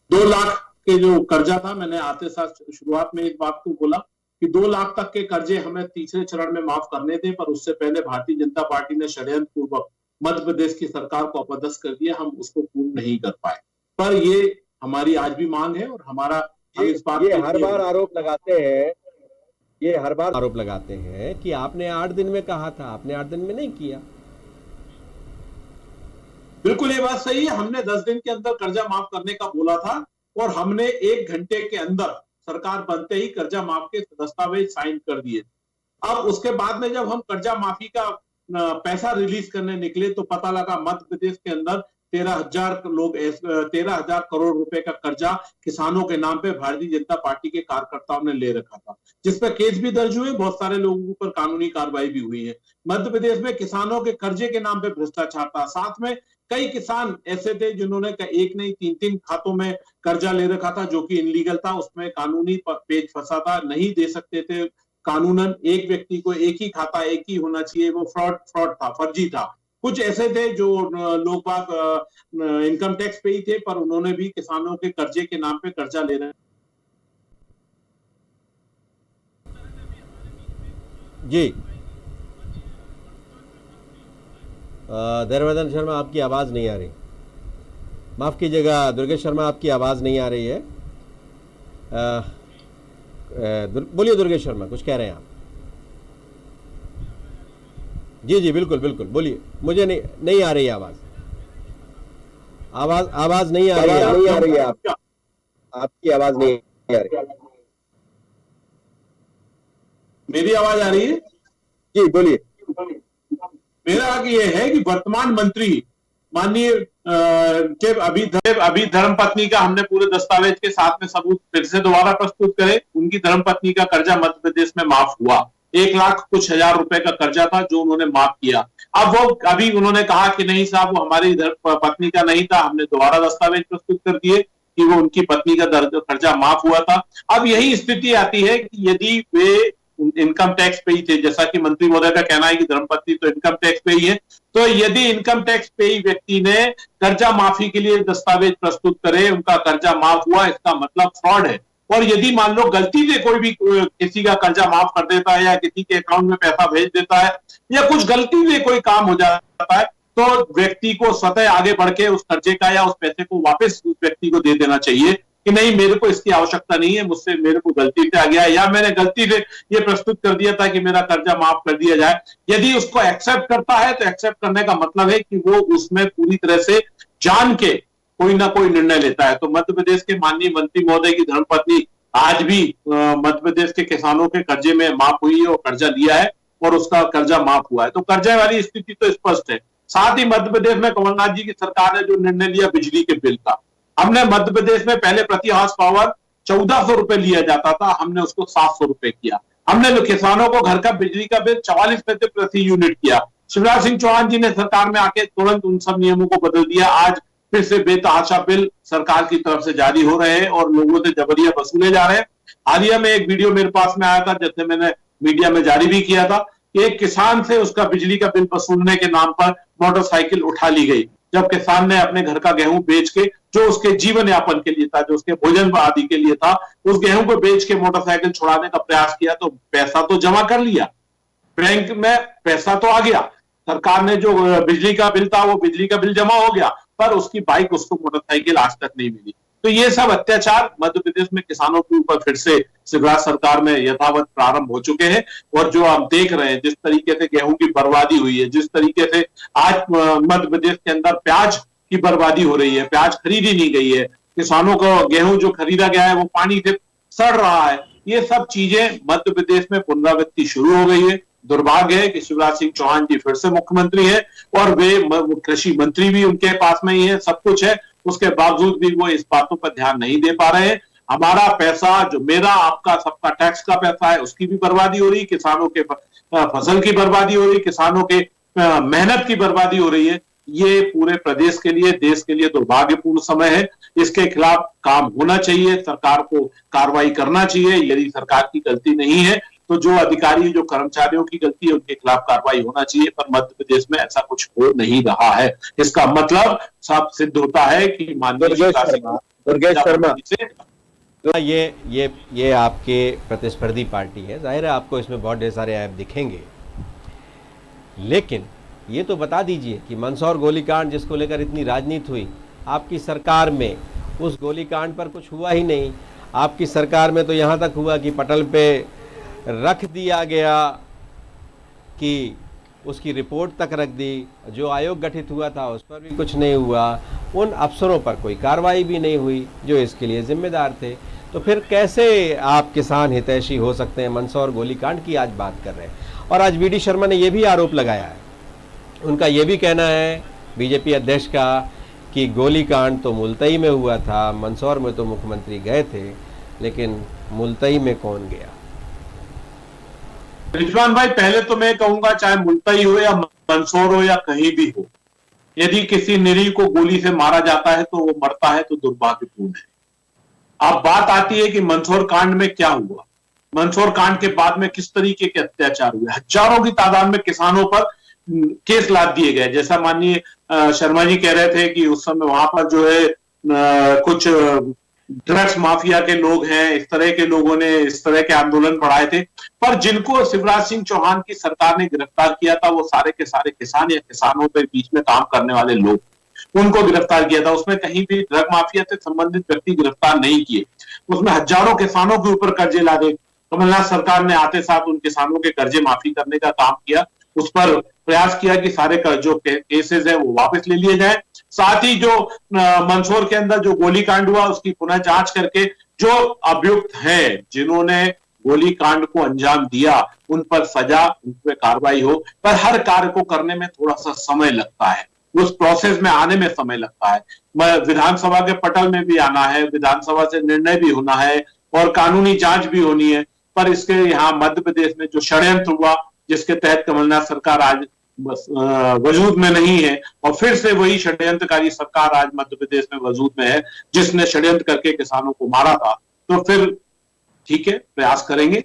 2 लाख के जो कर्जा था, मैंने आते साथ शुरुआत में इस बात को बोला कि 2 लाख तक के कर्जे हमें तीसरे चरण में माफ करने थे, पर उससे पहले भारतीय जनता पार्टी ने षड्यंत्र पूर्वक मध्य प्रदेश की सरकार को अपदस्थ कर दिया, हम उसको पूर्ण नहीं कर पाए। पर ये हमारी आज भी मांग है और हमारा इस बात ये हर बार आरोप लगाते हैं, ये हर बार आरोप लगाते हैं कि आपने 8 दिन में कहा था, आपने 8 दिन में नहीं किया। बिल्कुल ये बात सही है। हमने 10 दिन के अंदर कर्जा माफ करने का बोला था और हमने 1 घंटे के अंदर सरकार बनते ही कर्जा माफ के दस्तावेज साइन कर दिए। अब उसके बाद में जब हम कर्जा माफी का पैसा रिलीज करने निकले तो पता लगा मध्य प्रदेश के अंदर 13,000 करोड़ रुपए का कर्जा किसानों के नाम पे भारतीय जनता पार्टी के कार्यकर्ताओं ने ले रखा था, जिस पर केस भी दर्ज हुए, बहुत सारे लोगों पर कानूनी कार्रवाई भी हुई है। मध्य प्रदेश में किसानों के कर्जे के नाम पे भ्रष्टाचार था। साथ में कई किसान ऐसे थे जिन्होंने 1 नहीं 3 खातों में कर्जा ले रखा था, जो कि इनलीगल था, उसमें कानूनी पेच फंसा था, नहीं दे सकते थे कानूनन। एक व्यक्ति को एक ही खाता, एक ही होना चाहिए, वो फ्रॉड था, फर्जी था। कुछ ऐसे थे जो लोग बाग इनकम टैक्स पे ही थे, पर उन्होंने भी किसानों के कर्जे के नाम पे कर्जा ले रहे। जी धैर्यवर्धन शर्मा आपकी आवाज नहीं आ रही, माफ कीजिएगा दुर्गेश शर्मा आपकी आवाज नहीं आ रही है। बोलिए दुर्गेश शर्मा, कुछ कह रहे हैं आप? जी जी बिल्कुल बिल्कुल बोलिए, मुझे नहीं आ रही है आवाज नहीं आ रही है आपकी आवाज नहीं आ रही है। मेरी आवाज आ रही है? जी बोलिए। मेरा आगे ये है कि वर्तमान मंत्री माननीय अभी धर्मपत्नी का हमने पूरे दस्तावेज के साथ में सबूत फिर से दोबारा प्रस्तुत करे। उनकी धर्मपत्नी का कर्जा मध्य प्रदेश में माफ हुआ, 1 लाख कुछ हजार रुपए का कर्जा था जो उन्होंने माफ किया। अब वो अभी उन्होंने कहा कि नहीं साहब वो हमारी पत्नी का नहीं था, हमने दोबारा दस्तावेज प्रस्तुत कर दिए कि वो उनकी पत्नी का कर्जा माफ हुआ था। अब यही स्थिति आती है कि यदि वे इनकम टैक्स पे ही थे, जैसा कि मंत्री महोदय का कहना है कि धर्मपत्नी तो इनकम टैक्स पे ही है, तो यदि इनकम टैक्स पे ही व्यक्ति ने कर्जा माफी के लिए दस्तावेज प्रस्तुत करे, उनका कर्जा माफ हुआ, इसका मतलब फ्रॉड है। और यदि मान लो गलती से कोई भी किसी का कर्जा माफ कर देता है या किसी के अकाउंट में पैसा भेज देता है या कुछ गलती से कोई काम हो जाता है, तो व्यक्ति को स्वतः आगे बढ़ के उस कर्जे का या उस पैसे को वापस उस व्यक्ति को दे देना चाहिए। कि नहीं मेरे को इसकी आवश्यकता नहीं है, मुझसे मेरे को गलती से आ गया है, या मैंने गलती से ये प्रस्तुत कर दिया था कि मेरा कर्जा माफ कर दिया जाए। यदि उसको एक्सेप्ट करता है तो एक्सेप्ट करने का मतलब है कि वो उसमें पूरी तरह से जान के कोई ना कोई निर्णय लेता है। तो मध्य प्रदेश के माननीय मंत्री महोदय की धर्मपत्नी आज भी मध्य प्रदेश के किसानों के कर्जे में माफ हुई है और कर्जा लिया है और उसका कर्जा माफ हुआ है। तो कर्जा वाली स्थिति तो स्पष्ट है। साथ ही मध्य प्रदेश में कमलनाथ जी की सरकार ने जो निर्णय लिया बिजली के बिल का, हमने मध्य प्रदेश में पहले प्रति हाउस पावर 1400 रुपए लिया जाता था, हमने उसको 700 रुपए किया। हमने किसानों को घर का बिजली का बिल 44 पैसे प्रति यूनिट किया। शिवराज सिंह चौहान जी ने सरकार में आके तुरंत उन सब नियमों को बदल दिया। आज फिर से बेतहाशा बिल सरकार की तरफ से जारी हो रहे हैं और लोगों से जबरिया वसूले जा रहे हैं। हालिया में एक वीडियो मेरे पास में आया था, जैसे मैंने मीडिया में जारी भी किया था, कि एक किसान से उसका बिजली का बिल वसूलने के नाम पर मोटरसाइकिल उठा ली गई, जब किसान ने अपने घर का गेहूं बेच के, जो उसके जीवन यापन के लिए था, जो उसके भोजन आदि के लिए था, उस गेहूं को बेच के मोटरसाइकिल छुड़ाने का प्रयास किया। तो पैसा तो जमा कर लिया, बैंक में पैसा तो आ गया, सरकार ने जो बिजली का बिल था वो बिजली का बिल जमा हो गया, पर उसकी बाइक, उसको मोटरसाइकिल आज तक नहीं मिली। तो ये सब अत्याचार मध्य प्रदेश में किसानों के ऊपर फिर से शिवराज सरकार में यथावत प्रारंभ हो चुके हैं। और जो हम देख रहे हैं, जिस तरीके से गेहूं की बर्बादी हुई है, जिस तरीके से आज मध्य प्रदेश के अंदर प्याज की बर्बादी हो रही है, प्याज खरीदी नहीं गई है, किसानों को गेहूं जो खरीदा गया है वो पानी से सड़ रहा है, ये सब चीजें मध्य प्रदेश में पुनरावृत्ति शुरू हो गई है। दुर्भाग्य है कि शिवराज सिंह चौहान जी फिर से मुख्यमंत्री है और वे कृषि मंत्री भी उनके पास में ही है, सब कुछ है, उसके बावजूद भी वो इस बातों पर ध्यान नहीं दे पा रहे हैं। हमारा पैसा, जो मेरा आपका सबका टैक्स का पैसा है, उसकी भी बर्बादी हो रही है, किसानों के फसल की बर्बादी हो रही है, किसानों के मेहनत की बर्बादी हो रही है। ये पूरे प्रदेश के लिए, देश के लिए दुर्भाग्यपूर्ण समय है। इसके खिलाफ काम होना चाहिए, सरकार को कार्रवाई करना चाहिए। यदि सरकार की गलती नहीं है तो जो अधिकारी, जो कर्मचारियों की गलती है, उनके खिलाफ कार्रवाई होना चाहिए। पर मध्य प्रदेश में ऐसा कुछ हो नहीं रहा है। इसका मतलब साफ सिद्ध होता है कि माननीय दुर्गेश शर्मा, ये आपके प्रतिस्पर्धी पार्टी है, जाहिर है आपको इसमें बहुत ढेर सारे ऐप दिखेंगे, लेकिन ये तो बता दीजिए कि मंदसौर गोलीकांड जिसको लेकर इतनी राजनीति हुई, आपकी सरकार में उस गोलीकांड पर कुछ हुआ ही नहीं। आपकी सरकार में तो यहाँ तक हुआ कि पटल पे रख दिया गया, कि उसकी रिपोर्ट तक रख दी, जो आयोग गठित हुआ था उस पर भी कुछ नहीं हुआ, उन अफसरों पर कोई कार्रवाई भी नहीं हुई जो इसके लिए जिम्मेदार थे। तो फिर कैसे आप किसान हितैषी हो सकते हैं? मंदसौर गोलीकांड की आज बात कर रहे हैं। और आज वी.डी. शर्मा ने यह भी आरोप लगाया है, उनका यह भी कहना है बीजेपी अध्यक्ष का, कि गोलीकांड तो मुल्तई में हुआ था, मंदसौर में तो मुख्यमंत्री गए थे, लेकिन मुल्तई में कौन गया? रिजवान भाई, पहले तो मैं कहूंगा, चाहे मुल्तई हो या मंदसौर हो या कहीं भी हो, यदि किसी निरीह को गोली से मारा जाता है तो वो मरता है तो दुर्भाग्यपूर्ण है। अब बात आती है कि मंदसौर कांड में क्या हुआ, मंदसौर कांड के बाद में किस तरीके के अत्याचार हुए। हजारों की तादाद में किसानों पर केस लाद दिए गए। जैसा माननीय शर्मा जी कह रहे थे कि उस समय वहां पर जो है कुछ ड्रग्स माफिया के लोग हैं, इस तरह के लोगों ने इस तरह के आंदोलन बढ़ाए थे, पर जिनको शिवराज सिंह चौहान की सरकार ने गिरफ्तार किया था वो सारे के सारे किसान या किसानों के बीच में काम करने वाले लोग, उनको गिरफ्तार किया था। उसमें कहीं भी ड्रग माफिया से संबंधित व्यक्ति गिरफ्तार नहीं किए। उसमें हजारों किसानों के ऊपर कर्जे लादे। कमलनाथ सरकार ने आते साथ उन किसानों के कर्जे माफी करने का काम किया, उस पर प्रयास किया कि सारे जो केसेस है वो वापस ले लिए जाए। साथ ही जो मंदसौर के अंदर जो गोलीकांड हुआ उसकी पुनः जांच करके जो अभियुक्त हैं, जिन्होंने गोलीकांड को अंजाम दिया, उन पर सजा, उन पर कार्रवाई हो। पर हर कार्य को करने में थोड़ा सा समय लगता है, उस प्रोसेस में आने में समय लगता है। विधानसभा के पटल में भी आना है, विधानसभा से निर्णय भी होना है और कानूनी जांच भी होनी है। पर इसके यहाँ मध्य प्रदेश में जो षड्यंत्र हुआ, जिसके तहत कमलनाथ सरकार आज वजूद में नहीं है, और फिर से वही षड्यंत्रकारी सरकार आज मध्य प्रदेश में वजूद में है, जिसने षड्यंत्र करके किसानों को मारा था। तो फिर ठीक है, प्रयास करेंगे।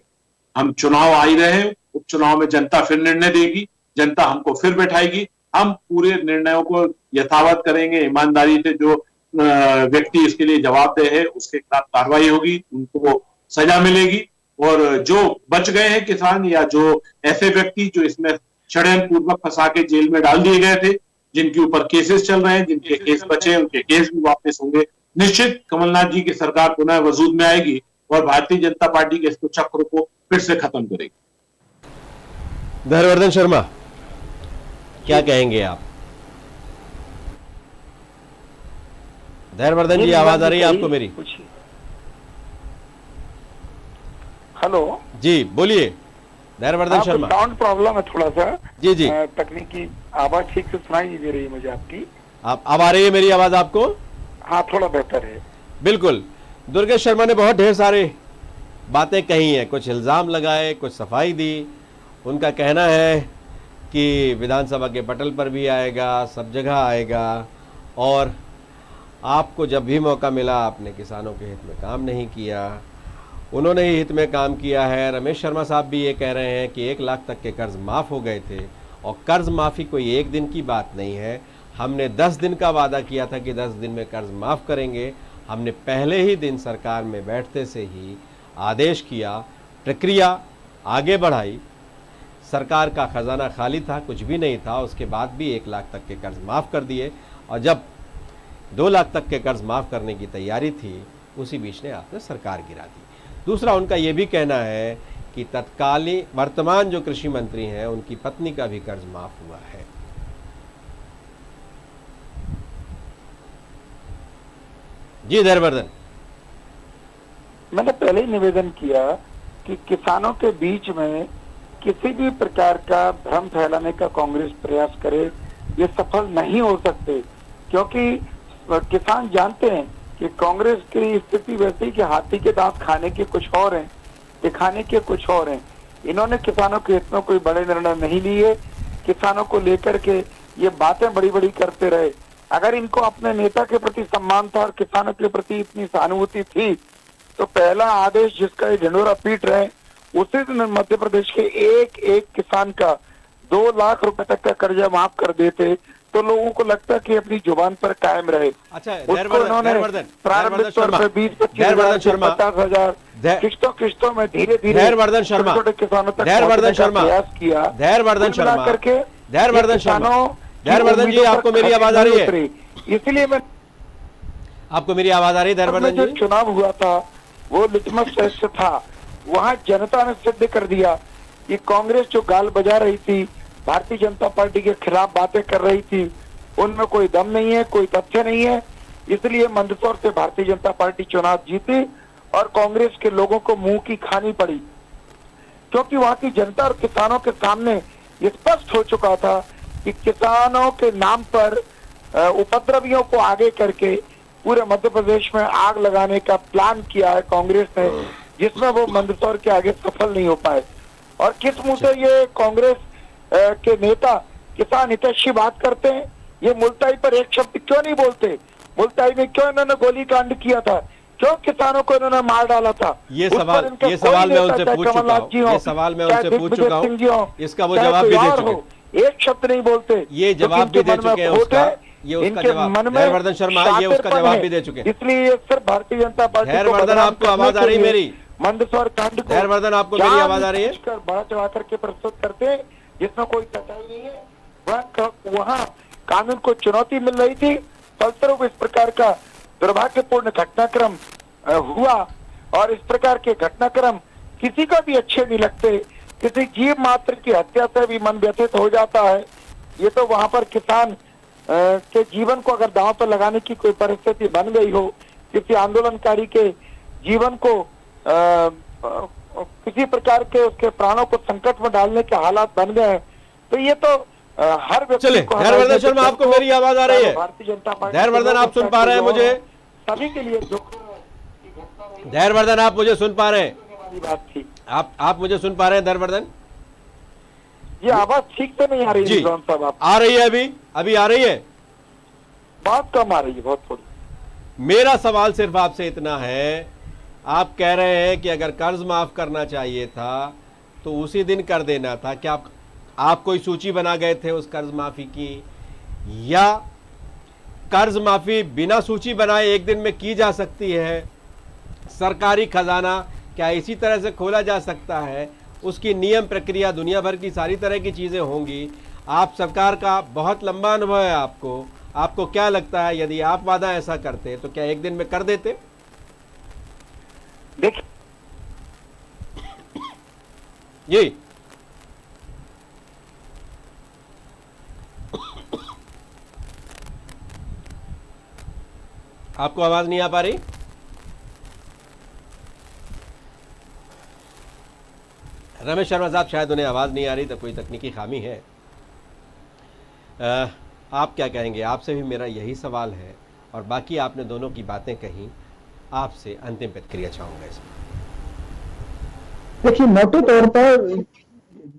हम चुनाव आ ही रहे हैं, उपचुनाव में जनता फिर निर्णय देगी, जनता हमको फिर बैठाएगी। हम पूरे निर्णयों को यथावत करेंगे, ईमानदारी से जो व्यक्ति इसके लिए जवाबदेह है उसके खिलाफ कार्रवाई होगी, उनको सजा मिलेगी। और जो बच गए हैं किसान या जो ऐसे व्यक्ति जो इसमें षड्यंत्र पूर्वक फंसा के जेल में डाल दिए गए थे, जिनके ऊपर केसेस चल रहे हैं, जिनके केस बचे हैं, उनके केस भी वापस होंगे। निश्चित कमलनाथ जी की सरकार पुनः वजूद में आएगी और भारतीय जनता पार्टी के इस चक्र को फिर से खत्म करेगी। धैर्यवर्धन शर्मा, क्या कहेंगे आप? धैर्यवर्धन जी, आवाज आ रही है आपको मेरी? हेलो जी बोलिए धैर्यवर्धन शर्मा। साउंड प्रॉब्लम है थोड़ा सा। जी जी, तकनीकी आवाज ठीक से सुनाई नहीं दे रही है मुझे आपकी। आप अब आ रही है मेरी आवाज आपको? हाँ, थोड़ा बेहतर है। बिल्कुल। दुर्गेश शर्मा ने बहुत ढेर सारे बातें कही हैं, कुछ इल्जाम लगाए, कुछ सफाई दी। उनका कहना है कि विधानसभा के पटल पर भी आएगा, सब जगह आएगा, और आपको जब भी मौका मिला आपने किसानों के हित में काम नहीं किया, उन्होंने ही हित में काम किया है। रमेश शर्मा साहब भी ये कह रहे हैं कि 1 लाख तक के कर्ज माफ़ हो गए थे, और कर्ज माफ़ी कोई एक दिन की बात नहीं है। हमने 10 दिन का वादा किया था कि 10 दिन में कर्ज माफ़ करेंगे। हमने पहले ही दिन सरकार में बैठते से ही आदेश किया, प्रक्रिया आगे बढ़ाई। सरकार का खजाना खाली था, कुछ भी नहीं था, उसके बाद भी 1 लाख तक के कर्ज माफ़ कर दिए, और जब 2 लाख तक के कर्ज माफ़ करने की तैयारी थी, उसी बीच ने आपने सरकार गिरा दी। दूसरा, उनका ये भी कहना है कि तत्कालीन वर्तमान जो कृषि मंत्री हैं, उनकी पत्नी का भी कर्ज माफ हुआ है। जी धैर्यवर्धन। मैंने पहले ही निवेदन किया कि किसानों के बीच में किसी भी प्रकार का भ्रम फैलाने का कांग्रेस प्रयास करे, ये सफल नहीं हो सकते, क्योंकि किसान जानते हैं कि कांग्रेस की स्थिति वैसी कि हाथी के दांत खाने के कुछ और हैं, दिखाने के कुछ और हैं। इन्होंने किसानों के हित में कोई बड़े निर्णय नहीं लिए, किसानों को लेकर के ये बातें बड़ी बड़ी करते रहे। अगर इनको अपने नेता के प्रति सम्मान था और किसानों के प्रति इतनी सहानुभूति थी, तो पहला आदेश जिसका ये ढिंढोरा पीट रहे, उसी दिन मध्य प्रदेश के एक एक किसान का 2 लाख रुपए तक का कर्जा माफ कर देते, तो लोगों को लगता कि अपनी जुबान पर कायम रहे। अच्छा, प्रारंभिक तौर पर 20-25,000 किस्तों में धीरे धीरे छोटे किसानों तक प्रयास किया। धैर्यवर्धन जी, आपको मेरी आवाज आ रही है? इसलिए मैं आपको मेरी आवाज आ रही है धैर्यवर्धन जी? जो चुनाव हुआ था वो लिटमस टेस्ट था। वहां जनता ने सिद्ध कर दिया कि कांग्रेस जो गाल बजा रही थी, भारतीय जनता पार्टी के खिलाफ बातें कर रही थी, उनमें कोई दम नहीं है, कोई तथ्य नहीं है। इसलिए मंदसौर से भारतीय जनता पार्टी चुनाव जीती और कांग्रेस के लोगों को मुंह की खानी पड़ी, क्योंकि वहां की जनता और किसानों के सामने ये स्पष्ट हो चुका था कि किसानों के नाम पर उपद्रवियों को आगे करके पूरे मध्य प्रदेश में आग लगाने का प्लान किया है कांग्रेस ने, जिसमें वो मंदसौर के आगे सफल नहीं हो पाए। और किस मुंह से ये कांग्रेस के नेता किसान हितैषी बात करते हैं? ये मुल्ताई पर एक शब्द क्यों नहीं बोलते? मुल्ताई में क्यों इन्होंने गोली कांड किया था? क्यों किसानों को इन्होंने मार डाला था? ये सवाल मैं उनसे पूछ चुका हूं। ये सवाल मैं उनसे पूछ चुका हूं। इसका वो जवाब भी दे चुके। एक शब्द नहीं बोलते। ये जवाब भी दे चुके हैं उसका। ये उसका जवाब धैर्यवर्धन शर्मा ये उसका जवाब भी दे चुके हैं। इसलिए सिर्फ भारतीय जनता पार्टी धैर्यवर्धन, आपको आवाज आ रही है मेरी? मंदसौर कांड को धैर्यवर्धन, आपको मेरी आवाज आ रही है? बड़ा चढ़ा करके प्रस्तुत करते हैं, जिसमें कोई सच्चाई नहीं है। वहाँ कानून को चुनौती मिल रही थी, फलस्वरूप इस प्रकार का दुर्भाग्यपूर्ण घटनाक्रम हुआ। और इस प्रकार के घटनाक्रम किसी को भी अच्छे नहीं लगते। किसी जीव मात्र की हत्या से भी मन व्यथित हो जाता है। ये तो वहां पर किसान के जीवन को अगर दांव पर लगाने की कोई परिस्थिति बन गई हो, किसी आंदोलनकारी के जीवन को किसी प्रकार के उसके प्राणों को संकट में डालने के हालात बन गए हैं, तो ये तो हर व्यक्ति को। धैर्यवर्धन शर्मा, आपको मेरी आवाज आ रही है? भारतीय जनता पार्टी धैर्यवर्धन, आप सुन पा रहे हैं मुझे? सभी के लिए दुख। धैर्यवर्धन, आप मुझे सुन पा रहे हैं? बात थी। आप मुझे सुन पा रहे हैं धैर्यवर्धन? ये आवाज ठीक से नहीं आ रही है साहब? आप आ रही है? अभी आ रही है? बहुत कम आ रही है, बहुत थोड़ी। मेरा सवाल सिर्फ आपसे इतना है, आप कह रहे हैं कि अगर कर्ज माफ करना चाहिए था तो उसी दिन कर देना था। क्या आप कोई सूची बना गए थे उस कर्ज माफी की, या कर्ज माफी बिना सूची बनाए एक दिन में की जा सकती है? सरकारी खजाना क्या इसी तरह से खोला जा सकता है? उसकी नियम प्रक्रिया, दुनिया भर की सारी तरह की चीज़ें होंगी। आप सरकार का बहुत लंबा अनुभव है आपको, आपको क्या लगता है, यदि आप वादा ऐसा करते तो क्या एक दिन में कर देते? देखिए, जी आपको आवाज नहीं आ पा रही? रमेश शर्मा साहब, शायद उन्हें आवाज नहीं आ रही, तो कोई तकनीकी खामी है। आप क्या कहेंगे? आपसे भी मेरा यही सवाल है, और बाकी आपने दोनों की बातें कही, आपसे अंतिम प्रतिक्रिया चाहूंगा इसमें। देखिए, मोटे तौर पर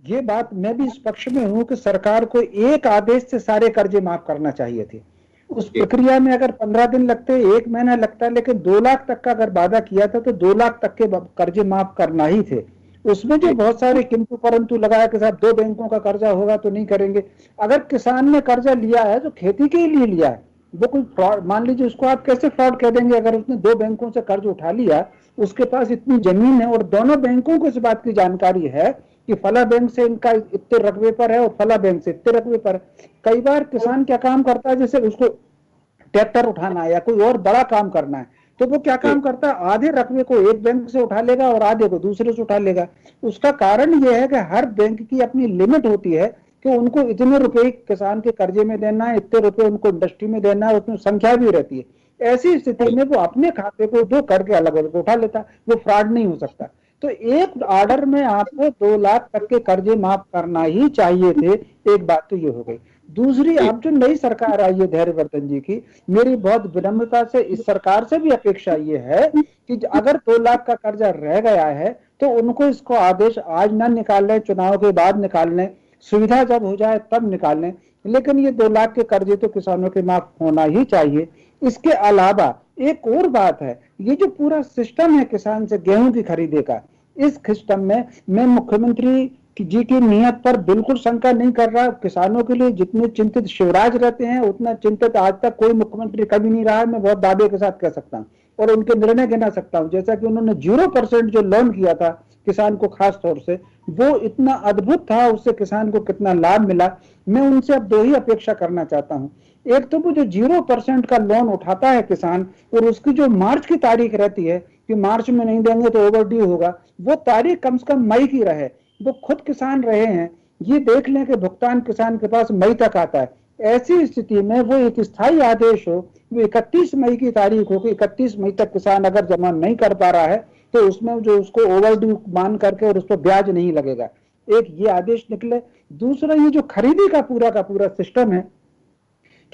ये बात मैं भी इस पक्ष में हूं कि सरकार को एक आदेश से सारे कर्जे माफ करना चाहिए थे। उस प्रक्रिया में अगर 15 दिन लगते, 1 महीना लगता, लेकिन 2 लाख तक का अगर वादा किया था तो 2 लाख तक के कर्जे माफ करना ही थे। उसमें जो बहुत सारे किंतु परंतु लगाया कि साहब 2 बैंकों का कर्जा होगा तो नहीं करेंगे। अगर किसान ने कर्जा लिया है तो खेती के लिए लिया है, वो कोई फ्रॉड, मान लीजिए उसको आप कैसे फ्रॉड कह देंगे? अगर उसने 2 बैंकों से कर्ज उठा लिया, उसके पास इतनी जमीन है और दोनों बैंकों को इस बात की जानकारी है कि फला बैंक से इनका इतने रकबे पर है और फला बैंक से इतने रकबे पर। कई बार किसान क्या काम करता है, जैसे उसको ट्रैक्टर उठाना है या कोई और बड़ा काम करना है, तो वो क्या काम करता है, आधे रकबे को एक बैंक से उठा लेगा और आधे को दूसरे से उठा लेगा। उसका कारण यह है कि हर बैंक की अपनी लिमिट होती है कि उनको इतने रुपए किसान के कर्जे में देना है, इतने रुपए उनको इंडस्ट्री में देना है, उसमें संख्या भी रहती है। ऐसी स्थिति में वो अपने खाते को 2 करके अलग अलग उठा लेता, वो फ्रॉड नहीं हो सकता। तो एक ऑर्डर में आपको 2 लाख तक के कर्जे माफ करना ही चाहिए थे। एक बात तो ये हो गई। दूसरी, अब जो नई सरकार आई है धैर्यवर्धन जी की, मेरी बहुत विनम्रता से इस सरकार से भी अपेक्षा ये है कि अगर 2 लाख का कर्जा रह गया है तो उनको इसको आदेश आज ना निकाल लें, चुनाव के बाद निकाल लें, सुविधा जब हो जाए तब निकाल लें, लेकिन ये 2 लाख के कर्जे तो किसानों के माफ होना ही चाहिए। इसके अलावा एक और बात है, ये जो पूरा सिस्टम है किसान से गेहूं की खरीदे का, इस सिस्टम में मैं मुख्यमंत्री जी की नीयत पर बिल्कुल शंका नहीं कर रहा। किसानों के लिए जितने चिंतित शिवराज रहते हैं उतना चिंतित आज तक कोई मुख्यमंत्री कभी नहीं रहा है, मैं बहुत दावे के साथ कह सकता हूं और उनके निर्णय गिना सकता हूं। जैसा कि उन्होंने 0% जो लोन किया था किसान को खास तौर से, वो इतना अद्भुत था, उससे किसान को कितना लाभ मिला। मैं उनसे अब 2 ही अपेक्षा करना चाहता हूं। एक तो वो जो 0% का लोन उठाता है किसान, और उसकी जो मार्च की तारीख रहती है कि मार्च में नहीं देंगे तो ओवरड्यू होगा, वो तारीख कम से कम मई की रहे। वो खुद किसान रहे हैं, ये देख लें कि भुगतान किसान के पास मई तक आता है। ऐसी स्थिति में वो एक स्थायी आदेश हो, वो 31 मई की तारीख हो कि 31 मई तक किसान अगर जमा नहीं कर पा रहा है तो उसमें जो उसको ओवरड्यू मान करके और उस पर ब्याज नहीं लगेगा, एक ये आदेश निकले। दूसरा, ये जो खरीदी का पूरा सिस्टम है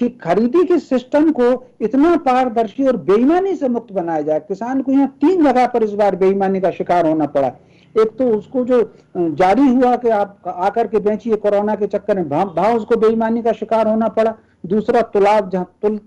कि खरीदी के सिस्टम को इतना पारदर्शी और बेईमानी से मुक्त बनाया जाए। किसान को यहाँ 3 जगह पर इस बार बेईमानी का शिकार होना पड़ा। एक तो उसको जो जारी हुआ कि आप आकर के बेचिए, कोरोना के चक्कर में भाव उसको बेईमानी का शिकार होना पड़ा। दूसरा, तुलाव जहां तुल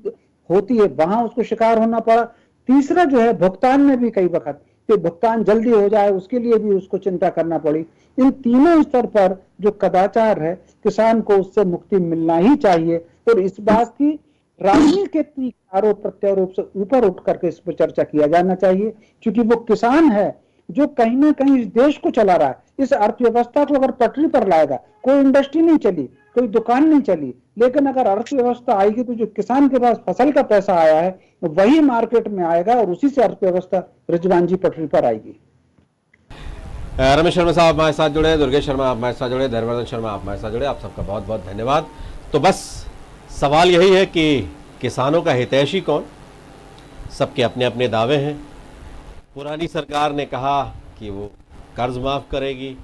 होती है वहां उसको शिकार होना पड़ा। तीसरा जो है, भुगतान में भी कई वक्त कि भुगतान जल्दी हो जाए उसके लिए भी उसको चिंता करना पड़ी। इन तीनों स्तर पर जो कदाचार है, किसान को उससे मुक्ति मिलना ही चाहिए और इस बात की राजनीतिक आरोप प्रत्यारोप से ऊपर उठ करके इस पर चर्चा किया जाना चाहिए, क्योंकि वो किसान है जो कहीं ना कहीं इस देश को चला रहा है। इस अर्थव्यवस्था को अगर पटरी पर लाएगा, कोई इंडस्ट्री नहीं चली, कोई दुकान नहीं चली, लेकिन अगर अर्थव्यवस्था आएगी तो जो किसान के पास फसल का पैसा आया है वही मार्केट में आएगा और उसी से अर्थव्यवस्था रिजवान जी पटरी पर आएगी। रमेश शर्मा साहब हमारे साथ जुड़े, दुर्गेश शर्मा आप हमारे साथ जुड़े, धैर्यवर्धन शर्मा आप हमारे साथ जुड़े, आप सबका बहुत बहुत धन्यवाद। तो बस सवाल यही है कि किसानों का हितैषी कौन? सबके अपने अपने दावे हैं। पुरानी सरकार ने कहा कि वो कर्ज माफ़ करेगी,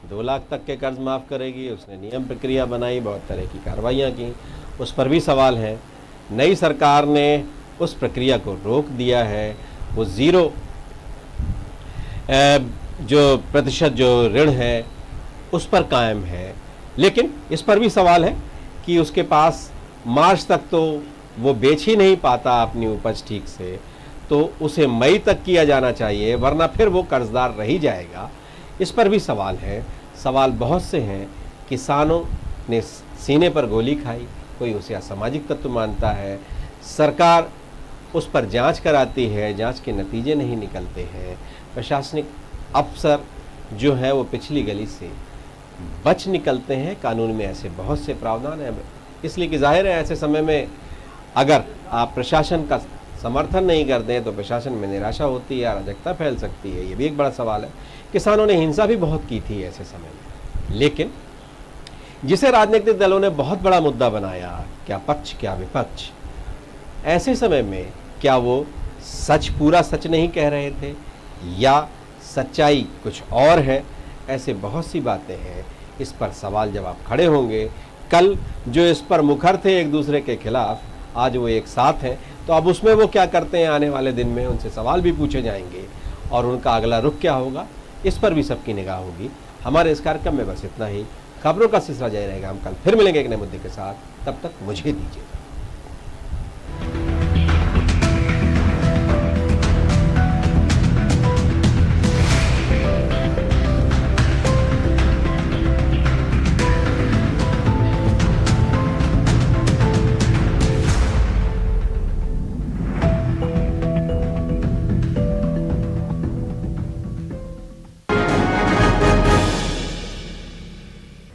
2 लाख तक के कर्ज माफ़ करेगी, उसने नियम प्रक्रिया बनाई, बहुत तरह की कार्रवाइयाँ की, उस पर भी सवाल है। नई सरकार ने उस प्रक्रिया को रोक दिया है, वो 0% जो ऋण है उस पर कायम है। लेकिन इस पर भी सवाल है कि उसके पास मार्च तक तो वो बेच ही नहीं पाता अपनी उपज ठीक से, तो उसे मई तक किया जाना चाहिए, वरना फिर वो कर्जदार रह ही जाएगा। इस पर भी सवाल है। सवाल बहुत से हैं। किसानों ने सीने पर गोली खाई, कोई उसे असामाजिक तत्व मानता है, सरकार उस पर जांच कराती है, जांच के नतीजे नहीं निकलते हैं, प्रशासनिक अफसर जो है वो पिछली गली से बच निकलते हैं। कानून में ऐसे बहुत से प्रावधान हैं, इसलिए कि जाहिर है ऐसे समय में अगर आप प्रशासन का समर्थन नहीं करते हैं तो प्रशासन में निराशा होती है, अराजकता फैल सकती है। ये भी एक बड़ा सवाल है। किसानों ने हिंसा भी बहुत की थी ऐसे समय में, लेकिन जिसे राजनीतिक दलों ने बहुत बड़ा मुद्दा बनाया, क्या पक्ष क्या विपक्ष, ऐसे समय में क्या वो सच पूरा सच नहीं कह रहे थे या सच्चाई कुछ और है? ऐसे बहुत सी बातें हैं। इस पर सवाल जवाब खड़े होंगे। कल जो इस पर मुखर थे एक दूसरे के खिलाफ, आज वो एक साथ हैं। तो अब उसमें वो क्या करते हैं आने वाले दिन में, उनसे सवाल भी पूछे जाएंगे और उनका अगला रुख क्या होगा, इस पर भी सबकी निगाह होगी। हमारे इस कार्यक्रम में बस इतना ही। खबरों का सिलसिला जारी रहेगा। हम कल फिर मिलेंगे एक नए मुद्दे के साथ। तब तक मुझे दीजिए।